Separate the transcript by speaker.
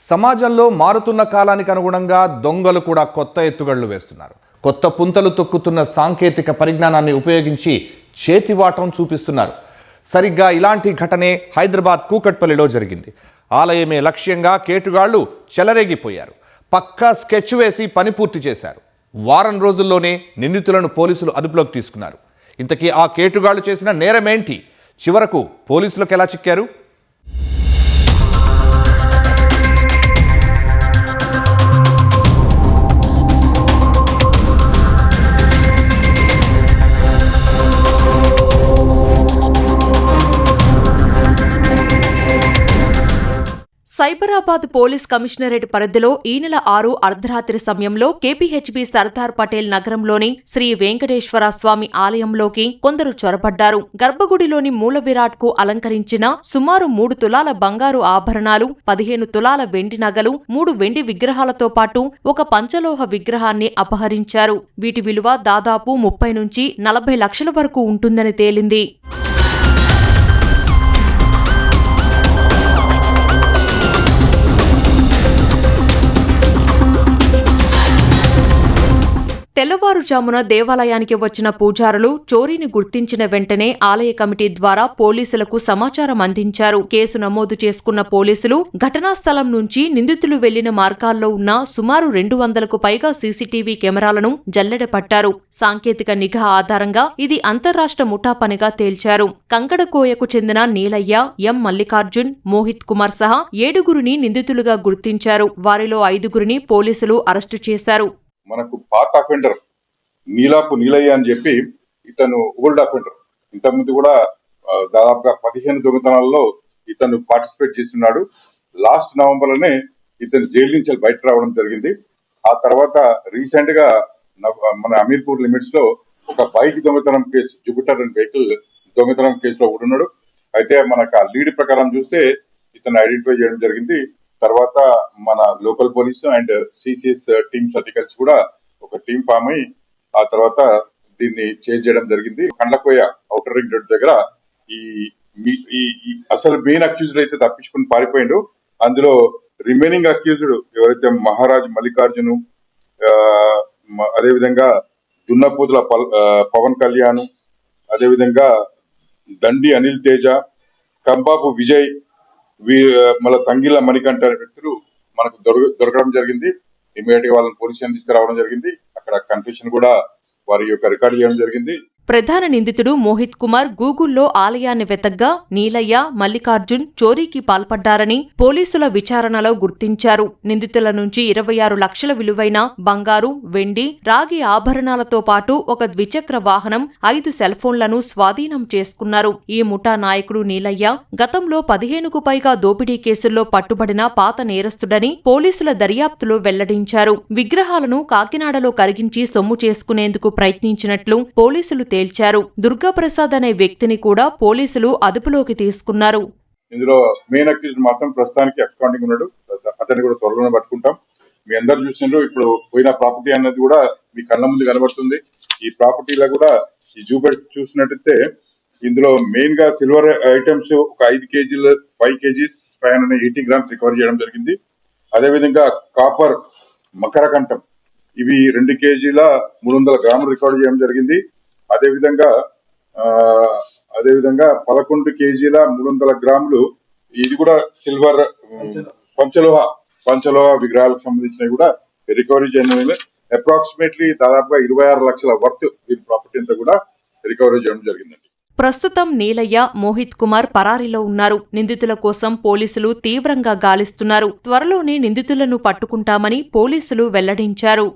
Speaker 1: సమాజంలో మారుతున్న కాలానికి అనుగుణంగా దొంగలు కూడా కొత్త ఎత్తుగళ్లు వేస్తున్నారు. కొత్త పుంతలు తొక్కుతున్న సాంకేతిక పరిజ్ఞానాన్ని ఉపయోగించి చేతివాటం చూపిస్తున్నారు. సరిగ్గా ఇలాంటి ఘటనే హైదరాబాద్ కూకట్పల్లిలో జరిగింది. ఆలయమే లక్ష్యంగా కేటుగాళ్లు చెలరేగిపోయారు. పక్కా స్కెచ్ వేసి పని పూర్తి చేశారు. వారం రోజుల్లోనే నిందితులను పోలీసులు అదుపులోకి తీసుకున్నారు. ఇంతకీ ఆ కేటుగాళ్లు చేసిన నేరమేంటి? చివరకు పోలీసులకు ఎలా చిక్కారు?
Speaker 2: సైబరాబాద్ పోలీస్ కమిషనరేట్ పరిధిలో ఈ నెల 6 అర్ధరాత్రి సమయంలో కేపీహెచ్బీ సర్దార్ పటేల్ నగరంలోని శ్రీ వెంకటేశ్వర స్వామి ఆలయంలోకి కొందరు చొరబడ్డారు. గర్భగుడిలోని మూల విరాట్ కు అలంకరించిన సుమారు 3 తులాల బంగారు ఆభరణాలు, 15 తులాల వెండి నగలు, 3 వెండి విగ్రహాలతో పాటు ఒక పంచలోహ విగ్రహాన్ని అపహరించారు. వీటి విలువ దాదాపు 30 నుంచి 40 లక్షల వరకు ఉంటుందని తేలింది. తెల్లవారుజామున దేవాలయానికి వచ్చిన పూజారులు చోరీని గుర్తించిన వెంటనే ఆలయ కమిటీ ద్వారా పోలీసులకు సమాచారం అందించారు. కేసు నమోదు చేసుకున్న పోలీసులు ఘటనా స్థలం నుంచి నిందితులు వెళ్లిన మార్గాల్లో ఉన్న సుమారు 200కు పైగా సీసీటీవీ కెమెరాలను జల్లెడపట్టారు. సాంకేతిక నిఘా ఆధారంగా ఇది అంతర్రాష్ట్ర ముఠా పనిగా తేల్చారు. కంకడకోయకు చెందిన నీలయ్య, ఎం మల్లికార్జున్, మోహిత్ కుమార్ సహా 7గురిని నిందితులుగా గుర్తించారు. వారిలో 5గురిని పోలీసులు అరెస్టు చేశారు.
Speaker 3: మనకు పాత అఫెండర్ నీలాపు నీలయ్య అని చెప్పి ఇతను ఓల్డ్ అఫెండర్. ఇంతకుముందు కూడా దాదాపుగా 15 దొంగతనాల్లో ఇతను పార్టిసిపేట్ చేస్తున్నాడు. లాస్ట్ నవంబర్లోనే ఇతను జైలు నుంచి బయట రావడం జరిగింది. ఆ తర్వాత రీసెంట్ గా మన అమీర్పూర్ లిమిట్స్ లో ఒక బైక్ దొంగతనం కేసు, జూపిటర్ అండ్ వెహికల్ దొంగతనం కేసులో ఉన్నాడు. అయితే మనకు ఆ లీడ్ ప్రకారం చూస్తే ఇతను ఐడెంటిఫై చేయడం జరిగింది. తర్వాత మన local police and CCS teams అధికారులు కూడా ఒక టీం ఫామ్ అయి ఆ తర్వాత దీన్ని చేజ్ చేయడం జరిగింది. కండ్లకోయ ఔటర్ రింగ్ రోడ్ దగ్గర ఈ అసలు మెయిన్ అక్యూజ్డ్ అయితే తప్పించుకుని పారిపోయిండు. అందులో రిమైనింగ్ అక్యూజ్డ్ ఎవరైతే మహారాజ్ మల్లికార్జును, అదేవిధంగా దున్నపోతుల పవన్ కళ్యాణ్, అదేవిధంగా దండి అనిల్ తేజ, కంబాబు విజయ్, మళ్ళీ తంగిల మణికంఠ అనే వ్యక్తులు మనకు దొరకడం జరిగింది. ఇమీడియట్ గా వాళ్ళని పోలీస్ స్టేషన్ తీసుకురావడం జరిగింది. అక్కడ కన్ఫెషన్ కూడా వారి యొక్క రికార్డు చేయడం జరిగింది.
Speaker 2: ప్రధాన నిందితుడు మోహిత్ కుమార్ గూగుల్లో ఆలయాన్ని వెతగ్గా నీలయ్య, మల్లికార్జున్ చోరీకి పాల్పడ్డారని పోలీసుల విచారణలో గుర్తించారు. నిందితుల నుంచి 26 లక్షల విలువైన బంగారు, వెండి, రాగి ఆభరణాలతో పాటు ఒక ద్విచక్ర వాహనం, 5 సెల్ ఫోన్లను స్వాధీనం చేసుకున్నారు. ఈ ముఠా నాయకుడు నీలయ్య గతంలో 15కు పైగా దోపిడీ కేసుల్లో పట్టుబడిన పాత నేరస్తుడని పోలీసుల దర్యాప్తులో వెల్లడించారు. విగ్రహాలను కాకినాడలో కరిగించి సొమ్ము చేసుకునేందుకు ప్రయత్నించినట్లు పోలీసులు తేల్చారు. దుర్గాప్రసాద్ అనే వ్యక్తిని కూడా పోలీసులు అదుపులోకి తీసుకున్నారు.
Speaker 3: ఇందులో మెయిన్ అక్యూజ్డ్ మాత్రం ప్రస్తుతానికి అబ్స్కాండింగ్ ఉన్నాడు. అతన్ని కూడా త్వరలోనే పట్టుకుంటాం. మీ అందరు చూసినారు, ఇప్పుడు పోయిన ప్రాపర్టీ అన్నది కూడా మీ కళ్ళ ముందు కనబడుతుంది. ఈ ప్రాపర్టీలో కూడా ఈ చూసినట్టయితే ఇందులో మెయిన్ గా సిల్వర్ ఐటమ్స్ ఒక 5 కేజీలు, 5 కేజీస్ 580 గ్రామ్స్ రికవర్ చేయడం జరిగింది. అదేవిధంగా కాపర్ మకరకంఠం ఇవి 2 కేజీల 300 గ్రాములు రికవర్ చేయడం జరిగింది. అదేవిధంగా 11 కేజీల 300 గ్రాములు ఇది కూడా సిల్వర్ పంచలోహ విగ్రహాలకు సంబంధించినవి కూడా రికవరీ చేయడం. అప్రాక్సిమేట్లీ దాదాపుగా 26 లక్షల వర్త్ ఈ ప్రాపర్టీ అంతా కూడా రికవరీ చేయడం జరిగిందండి.
Speaker 2: ప్రస్తుతం నీలయ్య, మోహిత్ కుమార్ పరారీలో ఉన్నారు. నిందితుల కోసం పోలీసులు తీవ్రంగా గాలిస్తున్నారు. త్వరలోనే నిందితులను పట్టుకుంటామని పోలీసులు వెల్లడించారు.